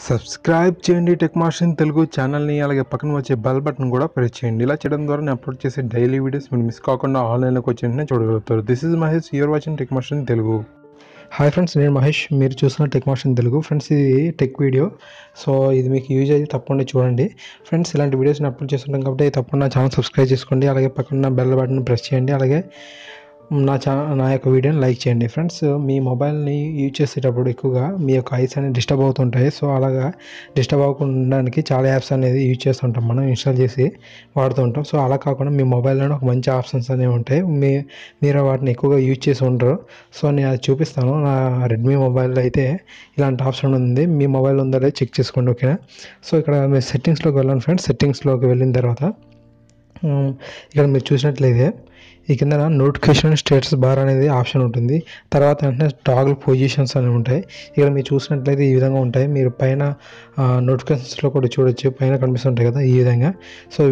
Subscribe చేయండి tech Master Telugu ఛానల్ని. అలాగే పక్కన వచ్చే బెల్ బటన్ కూడా ప్రెస్ చేయండి. ఇలా చేయడం ద్వారా నేను అప్లోడ్ చేసే డైలీ వీడియోస్ మీరు మిస్ కాకుండా ఆన్లైన్లోకి వచ్చి వెంటనే చూడగలుగుతారు. This is Mahesh, you are watching Tech Master Telugu. Hi friends, నేను మహేష్, మీరు చూస్తున్న టెక్ మాస్టర్ తెలుగు. ఫ్రెండ్స్, ఇది టెక్ వీడియో, సో ఇది మీకు యూజ్ అయితే తప్పకుండా చూడండి. ఫ్రెండ్స్, ఇలాంటి వీడియోస్ని అప్లోడ్ చేస్తుంటాం కాబట్టి తప్పకుండా ఛానల్ సబ్స్క్రైబ్ చేసుకోండి. అలాగే పక్కన బెల్ బటన్ ప్రెస్ చేయండి. అలాగే నా యొక్క వీడియోని లైక్ చేయండి. ఫ్రెండ్స్, మీ మొబైల్ని యూజ్ చేసేటప్పుడు ఎక్కువగా మీ యొక్క ఐస్ అనేది డిస్టర్బ్ అవుతుంటాయి. సో అలాగా డిస్టర్బ్ అవ్వడానికి చాలా యాప్స్ అనేది యూజ్ చేస్తుంటాం, మనం ఇన్స్టాల్ చేసి వాడుతూ ఉంటాం. సో అలా కాకుండా మీ మొబైల్లోనే ఒక మంచి ఆప్షన్స్ అనేవి ఉంటాయి, మీరు వాటిని ఎక్కువగా యూజ్ చేసి ఉండరు. సో నేను అది చూపిస్తాను. నా రెడ్మీ మొబైల్లో అయితే ఇలాంటి ఆప్షన్ ఉంది. మీ మొబైల్ ఉందో లేదో చెక్ చేసుకోండి, ఓకేనా? సో ఇక్కడ మీరు సెట్టింగ్స్లోకి వెళ్ళండి ఫ్రెండ్స్. సెట్టింగ్స్లోకి వెళ్ళిన తర్వాత ఇక్కడ మీరు చూసినట్లయితే ఈ కింద నోటిఫికేషన్ స్టేటస్ బార్ అనేది ఆప్షన్ ఉంటుంది. తర్వాత వెంటనే టాగుల్ పొజిషన్స్ అనేవి ఉంటాయి. ఇక్కడ మీరు చూసినట్లయితే ఈ విధంగా ఉంటాయి. మీరు పైన నోటిఫికేషన్స్లో కూడా చూడొచ్చు, పైన కనిపిస్తుంటాయి కదా ఈ విధంగా. సో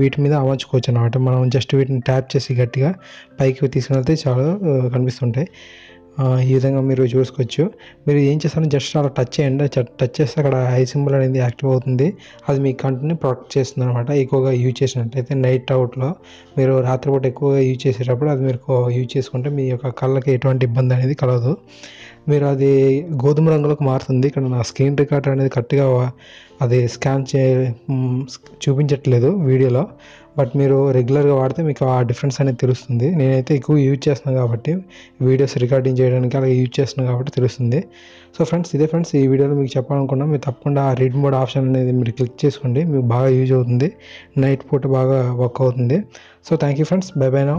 వీటి మీద అమర్చుకోవచ్చు అనమాట. మనం జస్ట్ వీటిని ట్యాప్ చేసి గట్టిగా పైకి తీసుకుని వెళ్తే చాలా కనిపిస్తుంటాయి. ఈ విధంగా మీరు చూసుకోవచ్చు. మీరు ఏం చేస్తారో జస్ట్ అలా టచ్ చేయండి. టచ్ చేస్తే అక్కడ ఐ సింబల్ అనేది యాక్టివ్ అవుతుంది. అది మీ కంటిని ప్రొటెక్ట్ చేస్తుంది అనమాట. ఎక్కువగా యూజ్ చేసినట్లయితే నైట్ అవుట్లో మీరు రాత్రిపూట ఎక్కువగా యూజ్ చేసేటప్పుడు అది మీరు యూజ్ చేసుకుంటే మీ యొక్క కళ్ళకి ఎటువంటి ఇబ్బంది అనేది కలగదు. మీరు అది గోధుమ రంగులోకి మారుతుంది. ఇక్కడ నా స్క్రీన్ రికార్డర్ అనేది కరెక్ట్గా అది చూపించట్లేదు వీడియోలో, బట్ మీరు రెగ్యులర్గా వాడితే మీకు ఆ డిఫరెన్స్ అనేది తెలుస్తుంది. నేనైతే ఎక్కువ యూజ్ చేస్తున్నాను కాబట్టి, వీడియోస్ రికార్డింగ్ చేయడానికి అలా యూజ్ చేస్తున్నాను కాబట్టి తెలుస్తుంది. సో ఫ్రెండ్స్, ఇదే ఫ్రెండ్స్ ఈ వీడియోలో మీకు చెప్పాలనుకున్నా. మీరు తప్పకుండా ఆ రీడ్ మోడ్ ఆప్షన్ అనేది మీరు క్లిక్ చేసుకోండి, మీకు బాగా యూజ్ అవుతుంది. నైట్ పూట బాగా వర్క్ అవుతుంది. So thank you friends, by by now.